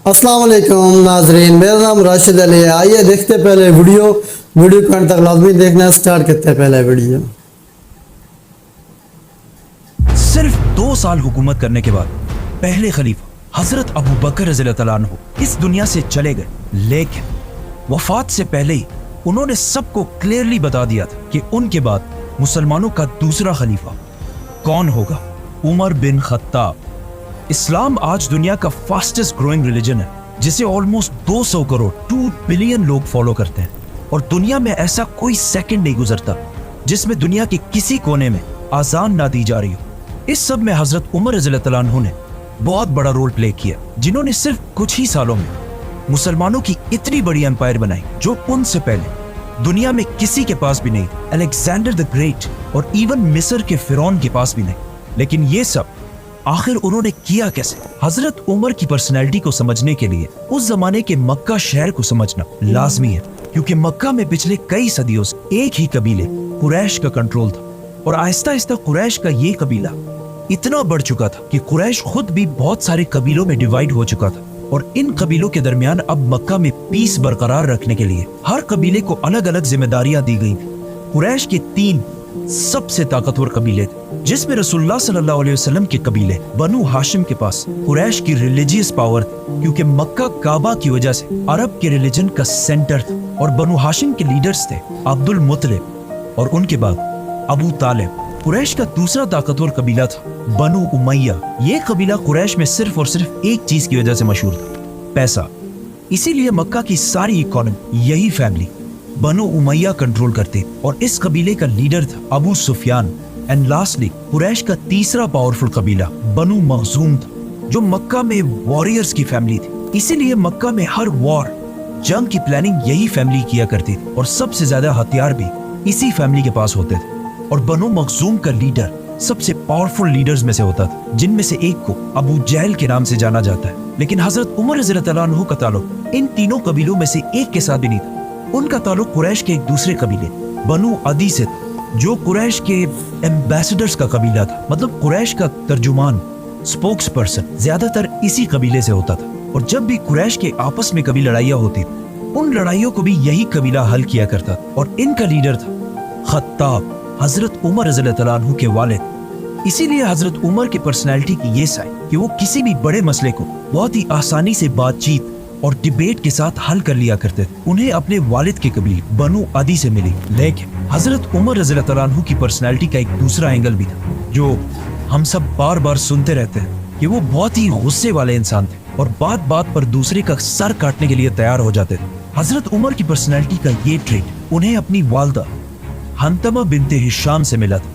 अस्सलाम वालेकुम नाजरीन, मेरा नाम राशिद अली है। आइए देखते पहले वीडियो को अंत तक लाजमी देखना। स्टार्ट करते हैं पहले वीडियो। सिर्फ 2 साल हुकूमत करने के बाद पहले खलीफा हजरत अबू बकर रज़ियल्लाहु ताला अन्हु इस दुनिया से चले गए, लेकिन वफात से पहले ही उन्होंने सबको क्लियरली बता दिया था कि उनके बाद मुसलमानों का दूसरा खलीफा कौन होगा, उमर बिन खत्ताब। इस्लाम आज दुनिया का फास्टेस्ट ग्रोइंग रिलीजन है, जिसे ऑलमोस्ट 200 करोड़ 2 बिलियन लोग फॉलो करते हैं, और दुनिया में ऐसा कोई सेकंड नहीं गुजरता जिसमें दुनिया के किसी कोने में आजान ना दी जा रही हो। इस सब में हजरत उमर रज़ियल्लाहु ताला अन्हु ने बहुत बड़ा रोल प्ले किया, जिन्होंने सिर्फ कुछ ही सालों में मुसलमानों की इतनी बड़ी एम्पायर बनाई जो उनसे पहले दुनिया में किसी के पास भी नहीं, अलेक्जेंडर द ग्रेट और इवन मिस्र के फिरौन के पास भी नहीं। लेकिन ये सब आखिर उन्होंने किया कैसे? हजरत उमर की पर्सनैलिटी को समझने के लिए उस जमाने के मक्का शहर को समझना लाजमी है, क्योंकि मक्का में पिछले कई सदियों से एक ही कबीले कुरैश का कंट्रोल था, और आहिस्ता आहिस्ता कुरैश का ये कबीला इतना बढ़ चुका था कि कुरैश खुद भी बहुत सारे कबीलों में डिवाइड हो चुका था, और इन कबीलों के दरमियान अब मक्का में पीस बरकरार रखने के लिए हर कबीले को अलग अलग जिम्मेदारियां दी गई थी। कुरैश के 3 सबसे ताकतवर कबीले थे, जिसमें रसूलुल्लाह सल्लल्लाहु अलैहि वसल्लम के कबीले बनु हाशिम के पास कुरैश की रिलीजियस पावर थी, क्योंकि मक्का काबा की वजह से अरब के रिलीजन का सेंटर था, और बनु हाशिम के लीडर्स थे अब्दुल मुत्तलिब और उनके बाद अबू तालिब। कुरैश का दूसरा ताकतवर कबीला था बनु उमैया। ये कबीला कुरैश में सिर्फ और सिर्फ एक चीज की वजह से मशहूर था, पैसा। इसीलिए मक्का की सारी इकोनॉमी यही फैमिली बनु उमैया कंट्रोल करते, और इस कबीले का लीडर था अबू सुफियान। एंड लास्टली कुरैश का तीसरा पावरफुल कबीला बनु मखजूम था, जो मक्का में वॉरियर्स की फैमिली थी। इसीलिए मक्का में हर वॉर जंग की प्लानिंग यही फैमिली किया करती थी, और सबसे ज्यादा हथियार भी इसी फैमिली के पास होते थे। और बनु मखजूम का लीडर सबसे पावरफुल लीडर्स में से होता था, जिनमें से एक को अबू जहल के नाम से जाना जाता है। लेकिन हजरत उमर रज़ियल्लाहु ताला अन्हु का ताल्लुक इन तीनों कबीलों में से एक के साथ भी नहीं था। उनका ताल्लुक कुरैश के एक दूसरे कबीले बनु अदी से था, जो कुरैश के एम्बेसडर्स का कबीला था। मतलब कुरैश का तर्जुमान, स्पोक्स पर्सन ज्यादातर इसी कबीले से होता था, और जब भी कुरैश के आपस में कभी लड़ाइयाँ होती, उन लड़ाइयों को भी यही कबीला हल किया करता, और इनका लीडर था खत्ताब, हजरत उमर रज़ियल्लाहु ताला अन्हु के वालिद। इसीलिए हजरत उमर की पर्सनैलिटी की ये साइड कि वो किसी भी बड़े मसले को बहुत ही आसानी से बातचीत और डिबेट के साथ हल कर लिया करते थे। उन्हें अपने वालिद के कबीले बनु अदी से मिली। लेकिन हजरत उमर रज़ियल्लाहु ताला अन्हु की पर्सनैलिटी का एक दूसरा एंगल भी था, जो हम सब बार बार सुनते रहते हैं कि वो बहुत ही गुस्से वाले इंसान थे, और बात बात पर दूसरे का सर काटने के लिए तैयार हो जाते थे। हजरत उमर की पर्सनैलिटी का ये ट्रेट उन्हें अपनी वालदा हंतमा बिनते हिशाम से मिला था,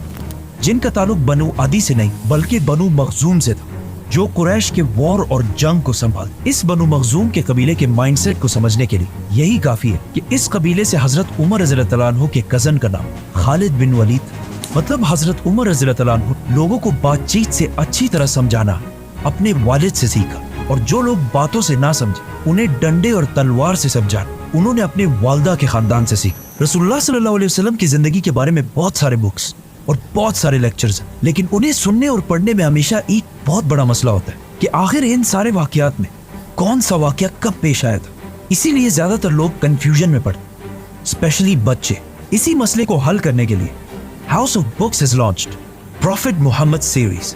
जिनका ताल्लुक बनु अदी से नहीं बल्कि बनु मखजूम से था, जो कुरैश के वॉर और जंग को संभाल। इस बनु मखजूम के कबीले के माइंडसेट को समझने के लिए यही काफी है कि इस कबीले से हजरत उमर रज़ियल्लाहु ताला अन्हु के कजन का नाम खालिद बिन वलीद था। मतलब हजरत उमर रज़ियल्लाहु ताला अन्हु लोगों को बातचीत से अच्छी तरह समझाना अपने वालिद से सीखा, और जो लोग बातों से ना समझे उन्हें डंडे और तलवार से समझाना उन्होंने अपने वालदा के खानदान से सीखा। रसूलुल्लाह सल्लल्लाहु अलैहि वसल्लम की जिंदगी के बारे में बहुत सारे बुक्स और बहुत सारे लेक्चर्स हैं, लेकिन उन्हें सुनने और पढ़ने में हमेशा एक बहुत बड़ा मसला होता है कि आखिर इन सारे वाकयात में कौन सा वाकया कब पेश आया था। इसीलिए ज्यादातर लोग कंफ्यूजन में पड़ते, स्पेशली बच्चे। इसी मसले को हल करने के लिए house of books has launched prophet Mohammad series,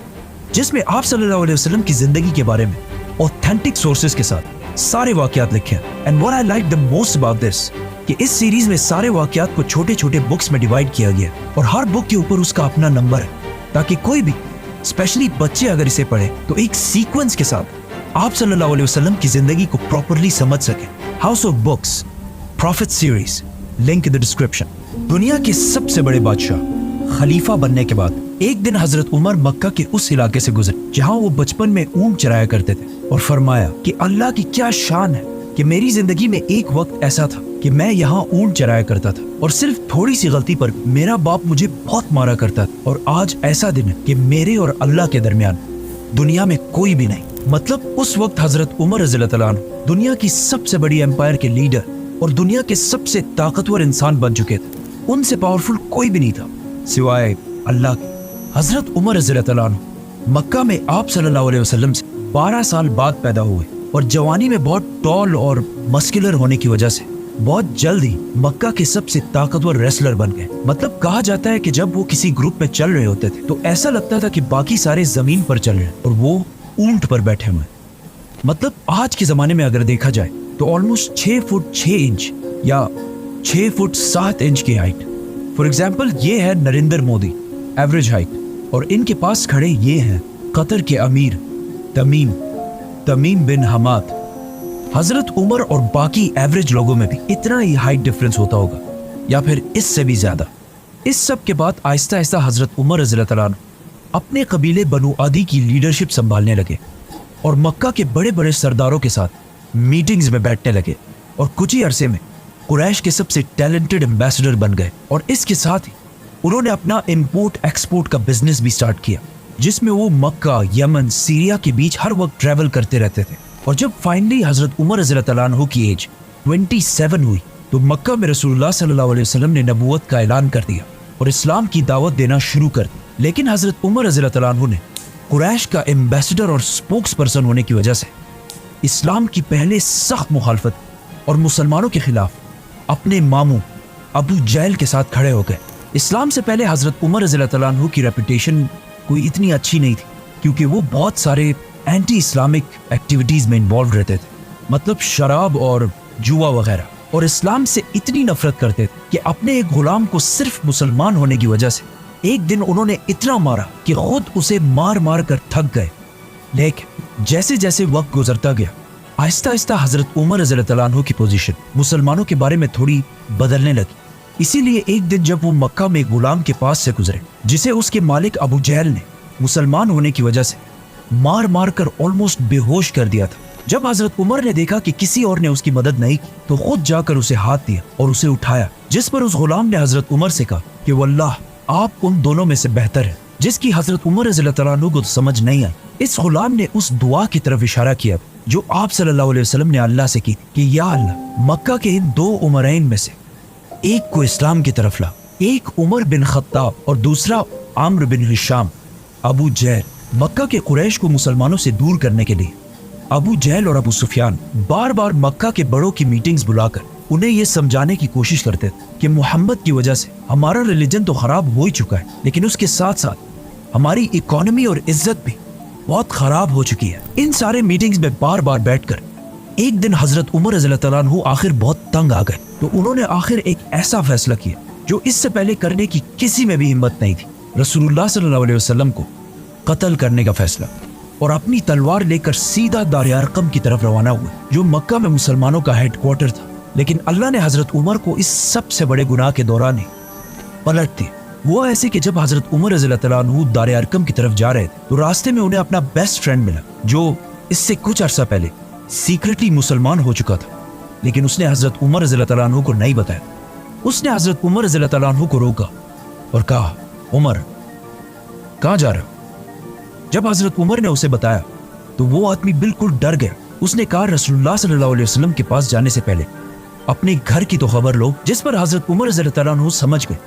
जिसमें आप सल्लल्लाहु अलैहि वसल्लम की जिंदगी के बारे में ऑथेंटिक सोर्सेज के साथ सारे वाकयात लिखे हैं। And what I like the most about this कि इस सीरीज में सारे वाकयात को छोटे छोटे बुक्स में डिवाइड किया गया, और हर बुक के ऊपर उसका अपना नंबर है, ताकि कोई भी स्पेशली बच्चे अगर इसे पढ़े तो एक सीक्वेंस के साथ आप सल्लल्लाहु अलैहि वसल्लम की जिंदगी को प्रॉपरली समझ सके। House of books profit series, link in the description. दुनिया के सबसे बड़े बादशाह खलीफा बनने के बाद एक दिन हजरत उमर मक्का के उस इलाके से गुजरे जहां वो बचपन में ऊंट चराया करते थे, और फरमाया कि अल्लाह की क्या शान है कि मेरी जिंदगी में एक वक्त ऐसा था कि मैं यहाँ ऊंट चराया करता था, और सिर्फ थोड़ी सी गलती पर मेरा बाप मुझे बहुत मारा करता था, और आज ऐसा दिन है कि मेरे और अल्लाह के दरमियान दुनिया में कोई भी नहीं। मतलब उस वक्त हजरत उमर रज़ियल्लाहु ताला अन्हु दुनिया की सबसे बड़ी एम्पायर के लीडर और दुनिया के सबसे ताकतवर इंसान बन चुके थे। उनसे पावरफुल कोई भी नहीं था सिवाय अल्लाह के। हजरत उमर रज़ियल्लाहु ताला अन्हु मक्का में आप सल्लल्लाहु अलैहि वसल्लम से 12 साल बाद पैदा हुए, और जवानी में बहुत टॉल और मस्कुलर होने की वजह से बहुत जल्द ही मक्का के सबसे ताकतवर रेसलर बन गए। मतलब कहा जाता है कि जब वो किसी ग्रुप में चल रहे होते थे तो ऐसा लगता था कि बाकी सारे जमीन पर चल रहे हैं और वो ऊंट पर बैठे हुए। मतलब आज के जमाने में अगर देखा जाए तो ऑलमोस्ट 6 फुट 6 इंच या 6 फुट 7 इंच की हाइट। फॉर एग्जाम्पल ये है नरेंद्र मोदी, एवरेज हाइट, और इनके पास खड़े ये हैं कतर के अमीर तमीम बिन हमाद। हजरत उमर और बाकी एवरेज लोगों में भी इतना ही हाइट डिफरेंस होता होगा या फिर इससे भी ज्यादा। इस सब के बाद आहिस्ता आहिस्ता हजरत उमर रज़ियल्लाहु तआला अन्हु अपने कबीले बनु आदी की लीडरशिप संभालने लगे और मक्का के बड़े बड़े सरदारों के साथ मीटिंग्स में बैठने लगे और कुछ ही अरसे में कुरैश के सबसे टैलेंटेड एम्बेसडर बन गए। और इसके साथ ही उन्होंने अपना इंपोर्ट एक्सपोर्ट का बिजनेस भी स्टार्ट किया, जिसमें वो मक्का, यमन, सीरिया के बीच हर वक्त ट्रैवल करते रहते थे। और जब फाइनली हजरत उमर रज़ियल्लाहु तआला अन्हु की एज 27 हुई तो मक्का में रसूलुल्लाह सल्लल्लाहु अलैहि वसल्लम ने नबूवत का ऐलान कर दिया और इस्लाम की दावत देना शुरू कर दी। लेकिन हजरत उमर रज़ियल्लाहु तआला अन्हु ने कुरैश का एम्बेसडर और स्पोक्स पर्सन होने की वजह से इस्लाम की पहले सख्त मुखालफत और मुसलमानों के खिलाफ अपने मामू अबू जहल के साथ खड़े हो गए। इस्लाम से पहले हजरत उमर रज़ियल्लाहु तआला अन्हु की रेपुटेशन कोई इतनी अच्छी नहीं थी, क्योंकि वो बहुत सारे एंटी इस्लामिक एक्टिविटीज़ में इन्वॉल्व रहते थे, मतलब शराब और जुआ वगैरह, और इस्लाम से इतनी नफरत करते थे कि अपने एक गुलाम को सिर्फ मुसलमान होने की वजह से एक दिन उन्होंने इतना मारा कि खुद उसे मार मार कर थक गए। लेकिन जैसे जैसे वक्त गुजरता गया आहिस्ता आहिस्ता हजरत उमर रज़ियल्लाहु तआला अन्हु की पोजीशन मुसलमानों के बारे में थोड़ी बदलने लगी। इसीलिए एक दिन जब वो मक्का में एक गुलाम के पास से गुजरे जिसे उसके मालिक अबू जहल ने मुसलमान होने की वजह से मार मार कर ऑलमोस्ट बेहोश कर दिया था। जब हजरत उमर ने देखा कि किसी और ने उसकी मदद नहीं की तो खुद जाकर उसे हाथ दिया और उसे उठाया, जिस पर उस गुलाम ने हजरत उमर से कहा कि वल्लाह आप उन दोनों में से बेहतर है, जिसकी हजरत उमर रज़ियल्लाहु तआला अन्हु को समझ नहीं आई। इस गुलाम ने उस दुआ की तरफ इशारा किया जो आप सल्लल्लाहु अलैहि वसल्लम ने अल्लाह से की कि या अल्लाह मक्का के इन 2 उमरैन में से एक को इस्लाम की तरफ ला। एक उमर बिन खत्ताब और दूसरा आम्र बिन हिशाम। अबू जहल मक्का के कुरैश को मुसलमानों से दूर करने के लिए अबू जहल और अबू सुफियान बार बार मक्का के बड़ों की मीटिंग्स बुलाकर उन्हें यह समझाने की कोशिश करते थे कि मोहम्मद की वजह से हमारा रिलीजन तो खराब हो ही चुका है, लेकिन उसके साथ साथ हमारी इकोनॉमी और इज्जत भी बहुत खराब हो चुकी है। इन सारे मीटिंग्स में बार बार बैठकर एक दिन हजरत उमर रज़ियल्लाहु तआला अन्हु आखिर बहुत तंग आ गए, तो उन्होंने आखिर एक ऐसा फैसला किया जो इससे पहले करने की किसी में भी हिम्मत नहीं थी। रसूलुल्लाह सल्लल्लाहु अलैहि वसल्लम को कत्ल करने का फैसला, और अपनी तलवार लेकर सीधा दार अरकम की तरफ रवाना हुए जो मक्का में मुसलमानों का हेडक्वार्टर था। लेकिन अल्लाह ने हजरत उमर को इस सबसे बड़े गुनाह के दौरान ही पलट दिया। वो ऐसे कि जब हजरत उमर रज़ियल्लाहु तआला अन्हु दार अरकम की तरफ जा रहे थे तो रास्ते में उन्हें अपना बेस्ट फ्रेंड मिला जो इससे कुछ अरसा पहले सीक्रेटली मुसलमान हो चुका था, लेकिन उसने हजरत उमर रज़ियल्लाहु तआला अन्हु को नहीं बताया। उसने हजरत उमर रज़ियल्लाहु तआला अन्हु को रोका और कहा, उमर कहाँ जा रहे हो? जब हजरत उमर ने उसे बताया तो वो आदमी बिल्कुल डर गया। उसने कहा, रसूलुल्लाह सल्लल्लाहु अलैहि वसल्लम के पास जाने से पहले अपने घर की तो खबर लो। जिस पर हजरत उमर रज़ियल्लाहु तआला अन्हु समझ गए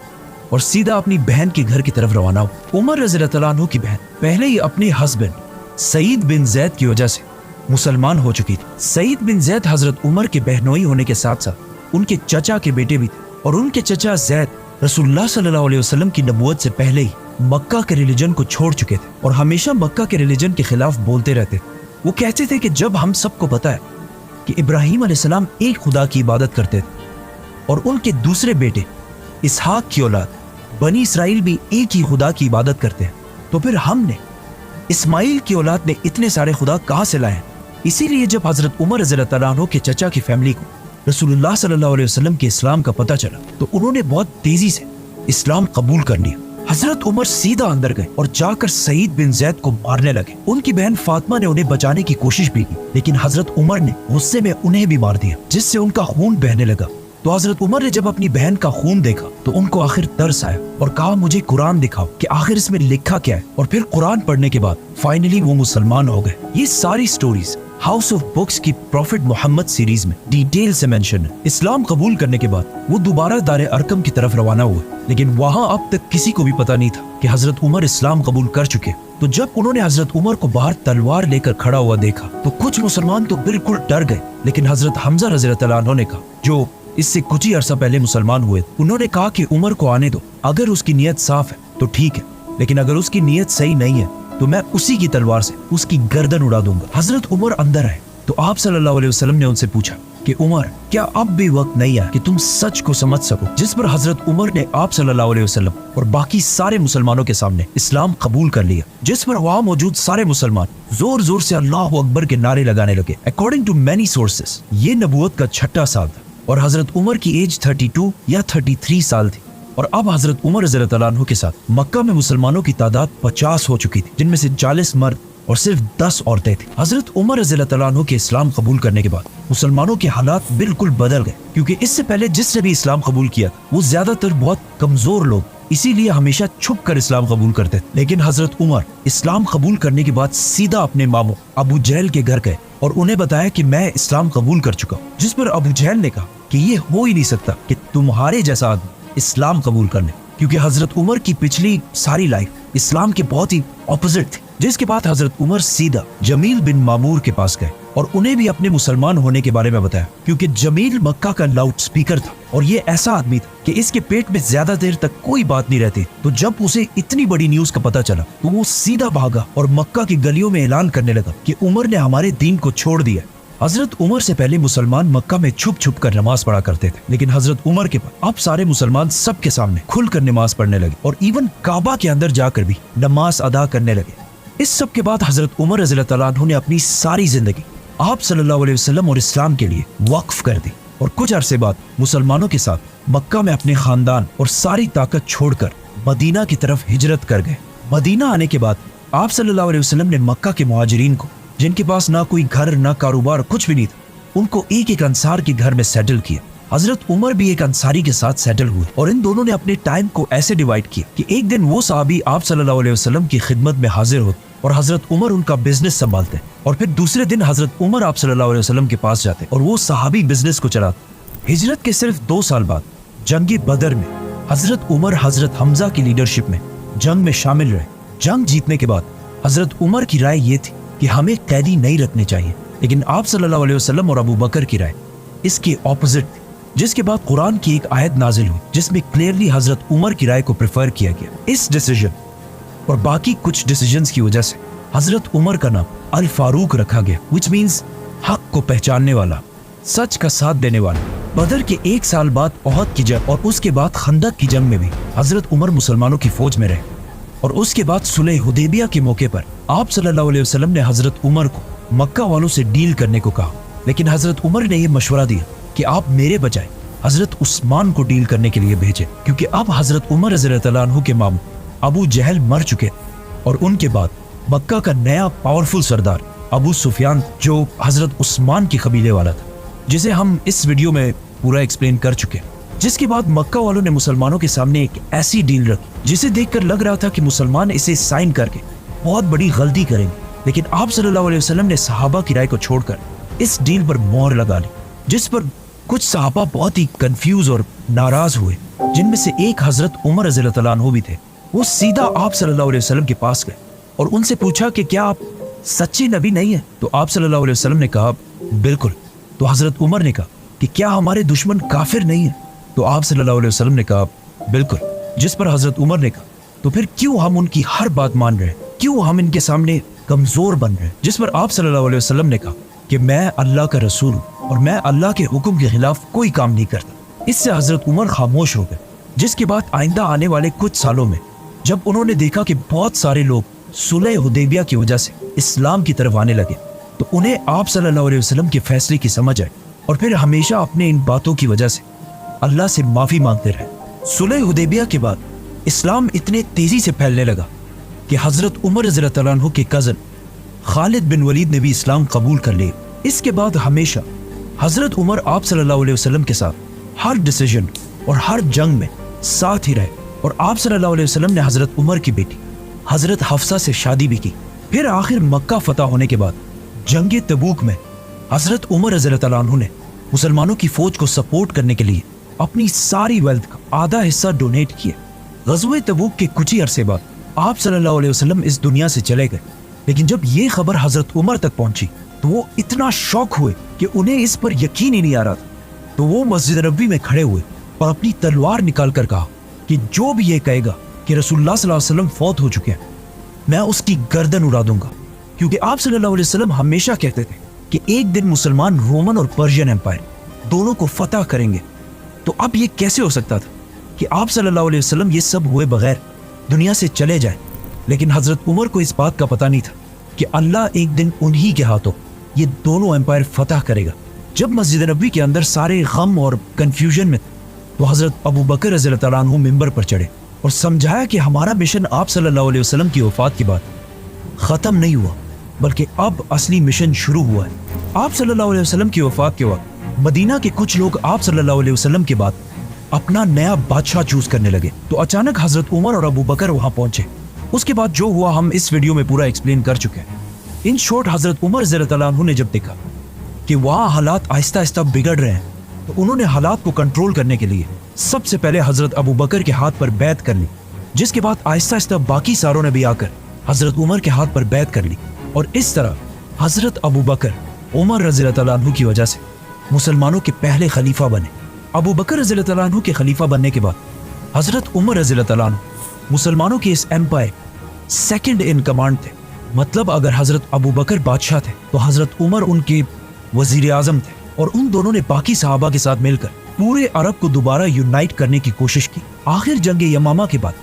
और सीधा अपनी बहन के घर की तरफ रवाना हुए। उमर रज़ियल्लाहु तआला अन्हु की बहन पहले ही अपने हस्बैंड सईद बिन जैद की वजह से मुसलमान हो चुकी थी। सईद बिन जैद हजरत उमर के बहनोई होने के साथ साथ उनके चचा के बेटे भी थे, और उनके चचा जैद रसूलुल्लाह सल्लल्लाहु अलैहि वसल्लम की नबूवत से पहले ही मक्का के रिलीजन को छोड़ चुके थे और हमेशा मक्का के रिलीजन के खिलाफ बोलते रहते थे। वो कहते थे कि जब हम सबको पता है कि इब्राहीम अलैहिस्सलाम एक खुदा की इबादत करते थे और उनके दूसरे बेटे इसहाक की औलाद बनी इसराइल भी एक ही खुदा की इबादत करते हैं, तो फिर हमने इस्माइल की औलाद ने इतने सारे खुदा कहाँ से लाए? इसीलिए जब हजरत उमर रज़ियल्लाहु तआला अन्हु के चचा की फैमिली को रसूलुल्लाह सल्लल्लाहु अलैहि वसल्लम के इस्लाम का पता चला तो उन्होंने बहुत तेजी से इस्लाम कबूल कर लिया। हजरत उमर सीधा अंदर गए और जाकर सईद बिन जैद को मारने लगे। उनकी बहन फातिमा ने उन्हें बचाने की कोशिश भी की, लेकिन हजरत उमर ने गुस्से में उन्हें भी मार दिया, जिससे उनका खून बहने लगा। तो हजरत उमर ने जब अपनी बहन का खून देखा तो उनको आखिर तरस आया और कहा, मुझे कुरान दिखाओ कि आखिर इसमें लिखा क्या है। और फिर कुरान पढ़ने के बाद फाइनली वो मुसलमान हो गए। ये सारी स्टोरीज हाउस ऑफ बुक्स की प्रॉफिट मोहम्मद सीरीज में डिटेल से मेंशन है। इस्लाम कबूल करने के बाद वो दोबारा दारे अरकम की तरफ रवाना हुए, लेकिन वहां अब तक किसी को भी पता नहीं था कि हजरत उमर इस्लाम कबूल कर चुके। तो जब उन्होंने हजरत उमर को बाहर तलवार लेकर खड़ा हुआ देखा तो कुछ मुसलमान तो बिल्कुल डर गए, लेकिन हजरत हमजा रज़ियल्लाहु अन्हु ने कहा, जो इससे कुछ ही अरसा पहले मुसलमान हुए, उन्होंने कहा कि उमर को आने दो, अगर उसकी नीयत साफ है तो ठीक है, लेकिन अगर उसकी नीयत सही नहीं है तो मैं उसी की तलवार से उसकी गर्दन उड़ा दूंगा। हजरत उमर अंदर आए तो आप सल्लल्लाहु अलैहि वसल्लम ने उनसे पूछा कि उमर, क्या अब भी वक्त नहीं है कि तुम सच को समझ सको? जिस पर हजरत उमर ने आप सल्लल्लाहु अलैहि वसल्लम और बाकी सारे मुसलमानों के सामने इस्लाम कबूल कर लिया, जिस पर वहां मौजूद सारे मुसलमान जोर जोर से अल्लाह अकबर के नारे लगाने लगे। अकॉर्डिंग टू मैनी सोर्सेस ये नबूवत का 6वां साल था और हजरत उमर की एज 32 या 33 साल थी। और अब हजरत उमर रज़ियल्लाहु अन्हु के साथ मक्का में मुसलमानों की तादाद 50 हो चुकी थी, जिनमें से 40 मर्द और सिर्फ 10 औरतें थी। हजरत उमर रज़ियल्लाहु अन्हु के इस्लाम कबूल करने के बाद मुसलमानों के हालात बिल्कुल बदल गए, क्योंकि इससे पहले जिसने भी इस्लाम कबूल किया वो ज्यादातर बहुत कमजोर लोग, इसीलिए हमेशा छुप कर इस्लाम कबूल करते थे। लेकिन हजरत उमर इस्लाम कबूल करने के बाद सीधा अपने मामू अबू जहल के घर गए और उन्हें बताया कि मैं इस्लाम कबूल कर चुका हूँ, जिस पर अबू जहल ने कहा कि ये हो ही नहीं सकता कि तुम्हारे जैसा आदमी इस्लाम कबूल करने, क्योंकि हजरत उमर की पिछली सारी लाइफ इस्लाम के बहुत ही ऑपोजिट थी। जिसके बाद हजरत उमर सीधा जमील बिन मामूर के पास गए और उन्हें भी अपने मुसलमान होने के बारे में बताया, क्योंकि जमील मक्का का लाउड स्पीकर था और ये ऐसा आदमी था कि इसके पेट में ज्यादा देर तक कोई बात नहीं रहती। तो जब उसे इतनी बड़ी न्यूज का पता चला तो वो सीधा भागा और मक्का की गलियों में ऐलान करने लगा कि उमर ने हमारे दीन को छोड़ दिया। हजरत उमर से पहले मुसलमान मक्का में छुप छुप कर नमाज पढ़ा करते थे, लेकिन हजरत उमर के बाद अब सारे मुसलमान सबके सामने खुलकर नमाज पढ़ने लगे और इवन काबा के अंदर जाकर भी नमाज अदा करने लगे। इस सब के बाद हजरत उमर रज़ियल्लाहु अन्हु ने अपनी सारी जिंदगी आप सल्लल्लाहु अलैहि वसल्लम और इस्लाम के लिए वक्फ कर दी और कुछ अरसे बाद मुसलमानों के साथ मक्का में अपने खानदान और सारी ताकत छोड़कर मदीना की तरफ हिजरत कर गए। मदीना आने के बाद आप सल्लल्लाहु अलैहि वसल्लम ने मक्का के मुहाजिरीन को, जिनके पास ना कोई घर ना कारोबार कुछ भी नहीं था, उनको एक एक अंसार के घर में सेटल किया। हजरत उमर भी एक अंसारी के साथ सेटल हुए और इन दोनों ने अपने टाइम को ऐसे डिवाइड किया कि एक दिन वो सहाबी आप सल्लल्लाहु अलैहि वसल्लम की खिदमत में हाजिर होते और हजरत उमर उनका बिजनेस संभालते, और फिर दूसरे दिन हजरत उमर आप सल्लल्लाहु अलैहि वसल्लम के पास जाते और वो सहाबी बिजनेस को चलाते। हिजरत के सिर्फ 2 साल बाद जंग बदर में हजरत उमर हजरत हमजा की लीडरशिप में जंग में शामिल रहे। जंग जीतने के बाद हजरत उमर की राय ये थी कि हमें कैदी नहीं रखने चाहिए, लेकिन आप सल्लल्लाहु अलैहि वसल्लम और अबू बकर की राय इसके ऑपोजिट थी, जिसके बाद कुरान की एक आयत नाजिल हुई जिसमें क्लियरली हजरत उमर की राय को प्रेफर किया गया। इस डिसीजन और बाकी कुछ डिसीजंस की वजह से हजरत उमर का नाम अल फारूक रखा गया, विच मींस हक को पहचानने वाला, सच का साथ देने वाला। बदर के 1 साल बाद ओहद की जंग और उसके बाद खंदक की जंग में भी हजरत उमर मुसलमानों की फौज में रहे और उसके बाद सुलह हुदैबिया के मौके पर आप सल्लल्लाहु अलैहि वसल्लम ने हजरत उमर को मक्का वालों से डील करने को कहा, लेकिन हजरत उमर ने यह मशवरा दिया कि आप मेरे बजाय हजरत उस्मान को डील करने के लिए भेजें, क्योंकि अब हजरत उमर रज़ियल्लाहु अन्हु के मामू अबू जहल मर चुके और उनके बाद मक्का का नया पावरफुल सरदार अबू सुफियान, जो हजरत उस्मान के कबीले वाला था, जिसे हम इस वीडियो में पूरा एक्सप्लेन कर चुके हैं। जिसके बाद मक्का वालों ने मुसलमानों के सामने एक ऐसी डील रखी जिसे देखकर लग रहा था कि मुसलमान इसे साइन करके बहुत बड़ी गलती करेंगे, लेकिन आप सल्लल्लाहु अलैहि वसल्लम ने सहाबा की राय को छोड़कर इस डील पर मोहर लगा ली, जिस पर कुछ सहाबा बहुत ही कंफ्यूज और नाराज हुए, जिनमें से एक हजरत उमर रज़ियल्लाहु अन्हु भी थे। वो सीधा आप सल्लल्लाहु अलैहि वसल्लम के पास गए और उनसे पूछा कि क्या आप सच्चे नबी नहीं है? तो आप सल्लल्लाहु अलैहि वसल्लम ने कहा बिल्कुल। तो हजरत उमर ने कहा कि क्या हमारे दुश्मन काफिर नहीं है? तो आप सल्लल्लाहु अलैहि वसल्लम ने कहा बिल्कुल। जिस पर हजरत उमर ने कहा तो फिर क्यों हम उनकी हर बात मान रहे हैं, क्यों हम इनके सामने कमजोर बन रहे हैं? जिस पर आप सल्लल्लाहु अलैहि वसल्लम ने कहा कि मैं अल्लाह का रसूल हूं और मैं अल्लाह के हुक्म के खिलाफ कोई काम नहीं करता। इससे हजरत उमर खामोश हो गए। जिसके बाद आइंदा आने वाले कुछ सालों में जब उन्होंने देखा कि बहुत सारे लोग सुलह हुदैबिया की वजह से इस्लाम की तरफ आने लगे, तो उन्हें आप सल्लल्लाहु अलैहि वसल्लम के फैसले की समझ आई और फिर हमेशा अपने इन बातों की वजह से अल्लाह से माफी मांगते रहे। सुलह हुदैबिया के बाद इस्लाम इतने तेजी से फैलने लगा कि हजरत उमर रज़ियल्लाहु अन्हु के कजन खालिद बिन वलीद ने भी इस्लाम कबूल कर लिया। इसके बाद हमेशा हजरत उमर आप सल्लल्लाहु अलैहि वसल्लम के साथ हर डिसीजन और हर जंग में साथ ही रहे और आप सल्लल्लाहु अलैहि वसल्लम ने हजरत उमर की बेटी हजरत हफ्सा से शादी भी की। फिर आखिर मक्का फतह होने के बाद जंग तबूक में हजरत उमर रज़ी अल्लाह तआला अन्हु ने मुसलमानों की फौज को सपोर्ट करने के लिए अपनी सारी वेल्थ का आधा हिस्सा डोनेट किया। ग़ज़वे तबूक के कुछ ही अरसे बाद आप सल्लल्लाहु अलैहि वसल्लम इस दुनिया से चले गए, लेकिन जब ये खबर हजरत उमर तक पहुंची तो वो इतना शॉक हुए कि उन्हें इस पर यकीन ही नहीं आ रहा था। तो वो मस्जिद नबवी में खड़े हुए और अपनी तलवार निकाल कर कहा कि जो भी ये कहेगा कि रसूलुल्लाह सल्लल्लाहु अलैहि वसल्लम फौत हो चुके हैं, मैं उसकी गर्दन उड़ा दूंगा। क्योंकि आप सल्लल्लाहु अलैहि वसल्लम हमेशा कहते थे कि एक दिन मुसलमान रोमन और पर्शियन एम्पायर दोनों को फतह करेंगे। तो अब ये कैसे हो सकता था कि आप सल्लल्लाहु अलैहि वसल्लम ये सब हुए बगैर दुनिया से चले जाएं? लेकिन हजरत उमर को इस बात का पता नहीं था कि अल्लाह एक दिन उन्हीं के हाथों ये दोनों एम्पायर फतह करेगा। जब मस्जिद नबवी के अंदर सारे गम और कंफ्यूजन में थे, तो हजरत अबू बकर रज़ी अल्लाह तआला अन्हु मिंबर पर चढ़े और समझाया कि हमारा मिशन आप सल्लल्लाहु अलैहि वसल्लम की वफात के बाद ख़त्म नहीं हुआ, बल्कि अब असली मिशन शुरू हुआ है। आप सल्लल्लाहु अलैहि वसल्लम की वफात के बाद मदीना के कुछ लोग आप सल्लल्लाहु अलैहि वसल्लम के बाद अपना नया बादशाह चूज करने लगे। तो अचानक हजरत उमर और अबू बकर वहां पहुंचे। उसके बाद जो हुआ हम इस वीडियो में पूरा एक्सप्लेन कर चुके हैं। इन शॉर्ट हजरत उमर रज़ी अल्लाह तआला अन्हु ने जब देखा कि वहाँ हालात आहिस्ता आहिस्ता बिगड़ रहे हैं, तो उन्होंने हालात को कंट्रोल करने के लिए सबसे पहले हजरत अबू बकर के हाथ पर बैत कर ली, जिसके बाद आहिस्ता आहिस्ता बाकी सारों ने भी आकर हजरत उमर के हाथ पर बैत कर ली। और इस तरह हजरत अबू बकर उमर रज़ी अल्लाह तआला अन्हु की वजह से मुसलमानों के पहले खलीफा बने। अबू बकर रज़ी अल्लाह तआला अन्हु के खलीफा बनने के बाद हजरत उमर रज़ी अल्लाह तआला अन्हु मुसलमानों के इस एम्पायर सेकंड इन कमांड थे। मतलब अगर हजरत अबू बकर बादशाह थे तो हजरत उमर उनके वजीर आजम थे, और उन दोनों ने बाकी सहाबा के साथ मिलकर पूरे अरब को दोबारा यूनाइट करने की कोशिश की। आखिर जंग यमामा के बाद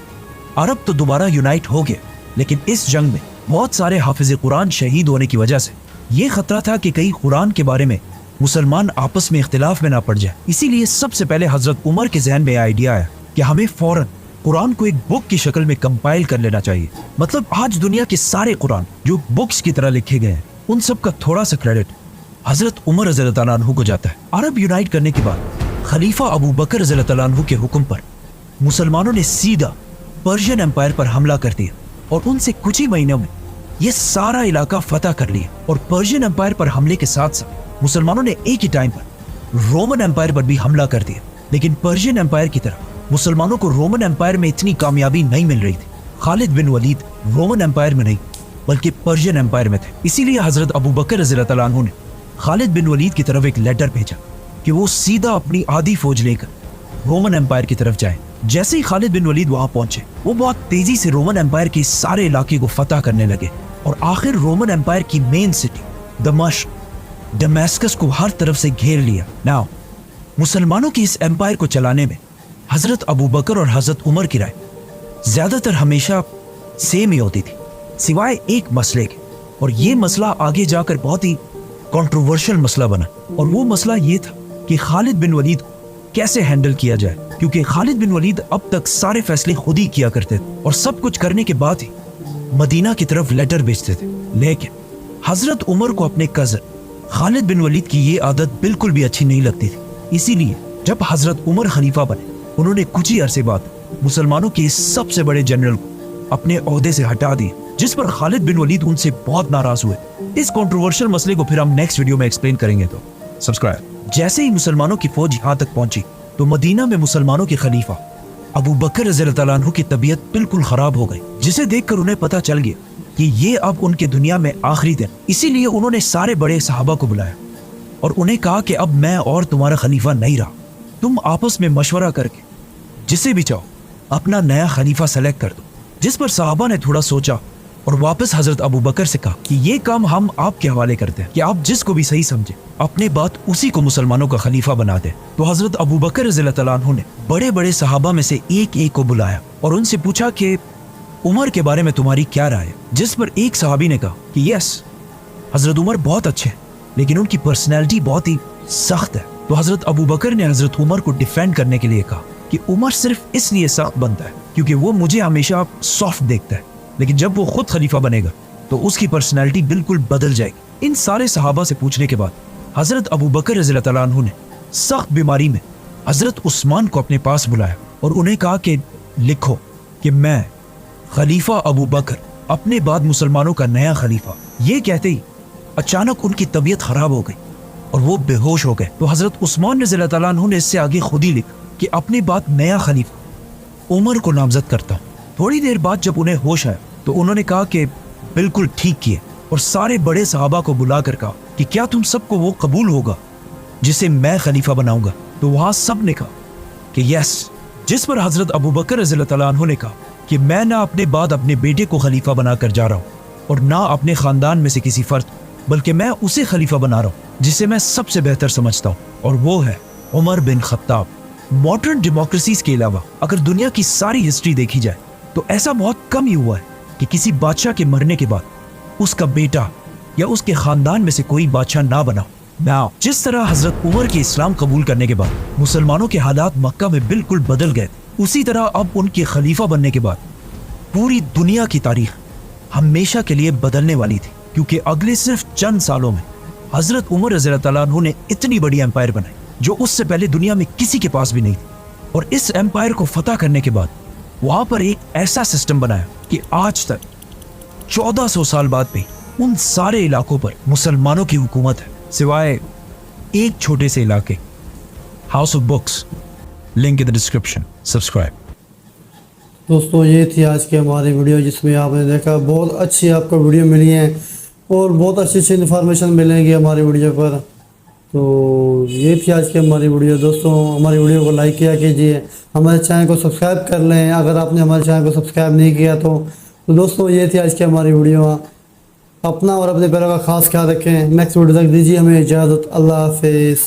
अरब तो दोबारा यूनाइट हो गया, लेकिन इस जंग में बहुत सारे हाफिज कुरान शहीद होने की वजह से ये खतरा था कि कहीं कुरान के बारे में मुसलमान आपस में इख्तिलाफ में ना पड़ जाए। इसीलिए सबसे पहले हजरत उमर के जहन में आइडिया आया कि हमें फौरन कुरान को एक बुक की शक्ल में कंपाइल कर लेना चाहिए। मतलब आज दुनिया के सारे कुरान जो बुक्स की तरह लिखे गए हैं, उन सब का थोड़ा सा क्रेडिट हजरत उमर रज़ी अल्लाह तआला अन्हु को जाता है। अरब यूनाइट करने के बाद खलीफा अबू बकर रज़ी अल्लाह तआला अन्हु के हुक्म पर मुसलमानों ने सीधा पर्शियन एम्पायर पर हमला कर दिया, और उनसे कुछ ही महीनों में ये सारा इलाका फतह कर लिया। और पर्शियन एम्पायर पर हमले के साथ साथ मुसलमानों ने एक ही टाइम पर रोमन एम्पायर पर भी हमला कर दिया। लेकिन पर्शियन एम्पायर की तरह मुसलमानों को रोमन एम्पायर में इतनी कामयाबी नहीं मिल रही थी। खालिद बिन वलीद रोमन एम्पायर में नहीं बल्कि पर्शियन एम्पायर में थे। इसीलिए हजरत अबू बकर रज़ी अल्लाह तआला अन्हु ने खालिद बिन वलीद की तरफ एक लेटर भेजा कि वो सीधा अपनी आधी फौज लेकर रोमन एम्पायर की तरफ जाए। जैसे ही खालिद बिन वलीद वहां पहुंचे, वो बहुत तेजी से रोमन एम्पायर के सारे इलाके को फतह करने लगे, और आखिर रोमन एम्पायर की मेन सिटी दमिश्क दमेस्कस को हर तरफ से घेर लिया। नाउ मुसलमानों की इस एम्पायर को चलाने में हजरत अबू बकर और हजरत उमर की राय ज्यादातर हमेशा सेम ही होती थी, सिवाय एक मसले के। और ये मसला आगे जाकर बहुत ही कंट्रोवर्शियल मसला बना, और वो मसला ये था कि खालिद बिन वलीद को कैसे हैंडल किया जाए। क्योंकि खालिद बिन वलीद अब तक सारे फैसले खुद ही किया करते थे, और सब कुछ करने के बाद ही मदीना की तरफ लेटर भेजते थे। लेकिन हजरत उमर को अपने कजन खालिद बिन वलीद की ये आदत बिल्कुल भी अच्छी नहीं लगती थी। इसीलिए जब हजरत उमर खलीफा बने, उन्होंने कुछ ही अरसे बाद मुसलमानों के इस सबसे बड़े जनरल को अपने ओहदे से हटा दिए, जिस पर खालिद बिन वलीद उनसे बहुत नाराज हुए। इस कंट्रोवर्शियल मसले को फिर हम नेक्स्ट वीडियो में एक्सप्लेन करेंगे, तो सब्सक्राइब। जैसे ही मुसलमानों की फौज यहाँ तक पहुंची, तो मदीना में मुसलमानों के खलीफा अबू बकर रज़ी अल्लाह तआला अन्हु की तबीयत बिल्कुल खराब हो गई, जिसे देखकर उन्हें पता चल गया कि ये अब उनके दुनिया में आखिरी दिन। इसीलिए उन्होंने सारे बड़े सहाबा को बुलाया और उन्हें कहा कि अब मैं और तुम्हारा खलीफा नहीं रहा, तुम आपस में मशवरा करके जिसे भी चाहो अपना नया खलीफा सेलेक्ट कर दो। जिस पर सहाबा ने थोड़ा सोचा और वापस हजरत अबू बकर से कहा कि ये काम हम आपके हवाले करते हैं, कि आप जिसको भी सही समझे अपने बात उसी को मुसलमानों का खलीफा बना दे। तो हजरत अबू बकर रज़ी अल्लाह तआला अन्हु ने बड़े बड़े सहाबा में से एक एक को बुलाया और उनसे पूछा कि उमर के बारे में तुम्हारी क्या राय है। जिस पर एक सहाबी ने कहा कि यस, हजरत उमर बहुत अच्छे हैं, लेकिन उनकी पर्सनैलिटी बहुत ही सख्त है। तो हजरत अबू बकर ने हजरत उमर को डिफेंड करने के लिए कहा कि उमर सिर्फ इसलिए सख्त बनता है क्योंकि वो मुझे हमेशा सॉफ्ट देखता है, लेकिन जब वो खुद खलीफा बनेगा तो उसकी पर्सनैलिटी बिल्कुल बदल जाएगी। इन सारे सहाबा से पूछने के बाद हजरत अबू बकर रज़ी अल्लाह तआला अन्हु ने सख्त बीमारी में हजरत उस्मान को अपने पास बुलाया और उन्हें कहा कि लिखो कि मैं खलीफा अबू बकर अपने बाद मुसलमानों का नया खलीफा। ये कहते ही अचानक उनकी तबीयत खराब हो गई और वो बेहोश हो गए। तो हजरत उस्मान रज़ियल्लाहु तआला अन्हु ने इससे आगे खुद ही लिखा कि अपनी बात नया खलीफा उमर को नामजद करता हूँ। थोड़ी देर बाद जब उन्हें होश आया तो उन्होंने कहा कि बिल्कुल ठीक किए, और सारे बड़े सहाबा को बुलाकर कहा कि क्या तुम सबको वो कबूल होगा जिसे मैं खलीफा बनाऊंगा। तो वहां सब ने कहा कि यस। जिस पर हजरत अबू बकर रज़ियल्लाहु तआला अन्हु ने कहा कि मैं ना अपने बाद अपने बेटे को खलीफा बनाकर जा रहा हूँ और ना अपने खानदान में से किसी फर्द, बल्कि मैं उसे खलीफा बना रहा हूँ जिसे मैं सबसे बेहतर समझता हूँ, और वो है Umar bin Khattab. Modern democracies के अलावा अगर दुनिया की सारी हिस्ट्री देखी जाए तो ऐसा बहुत कम ही हुआ है कि किसी बादशाह के मरने के बाद उसका बेटा या उसके खानदान में से कोई बादशाह ना बना। नाउ जिस तरह हजरत उमर के इस्लाम कबूल करने के बाद मुसलमानों के हालात मक्का में बिल्कुल बदल गए, उसी तरह अब उनके खलीफा बनने के बाद पूरी दुनिया की तारीख हमेशा के लिए बदलने वाली थी, क्योंकि अगले सिर्फ चंद सालों में हजरत उमर रज़ियल्लाहु तआला अन्हु ने इतनी बड़ी एम्पायर बनाई जो उससे पहले दुनिया में किसी के पास भी नहीं थी। और इस एम्पायर को फतह करने के बाद वहां पर एक ऐसा सिस्टम बनाया कि आज तक 1400 साल बाद भी उन सारे इलाकों पर मुसलमानों की हुकूमत है, सिवाय एक छोटे से इलाके house of books. Link in the description. Subscribe. दोस्तों ये थी आज की हमारी वीडियो, जिसमें आपने देखा बहुत अच्छी आपको वीडियो मिली है और बहुत अच्छी अच्छी इन्फॉर्मेशन मिलेंगी हमारी वीडियो पर। तो ये थी आज की हमारी वीडियो। दोस्तों हमारी वीडियो को लाइक किया कीजिए, हमारे चैनल को सब्सक्राइब कर लें अगर आपने हमारे चैनल को सब्सक्राइब नहीं किया तो दोस्तों ये थी आज की हमारी वीडियो। अपना और अपने पैरों का खास ख्याल रखें। नेक्स्ट वीडियो तक दीजिए हमें इजाज़त। अल्लाह हाफिज़।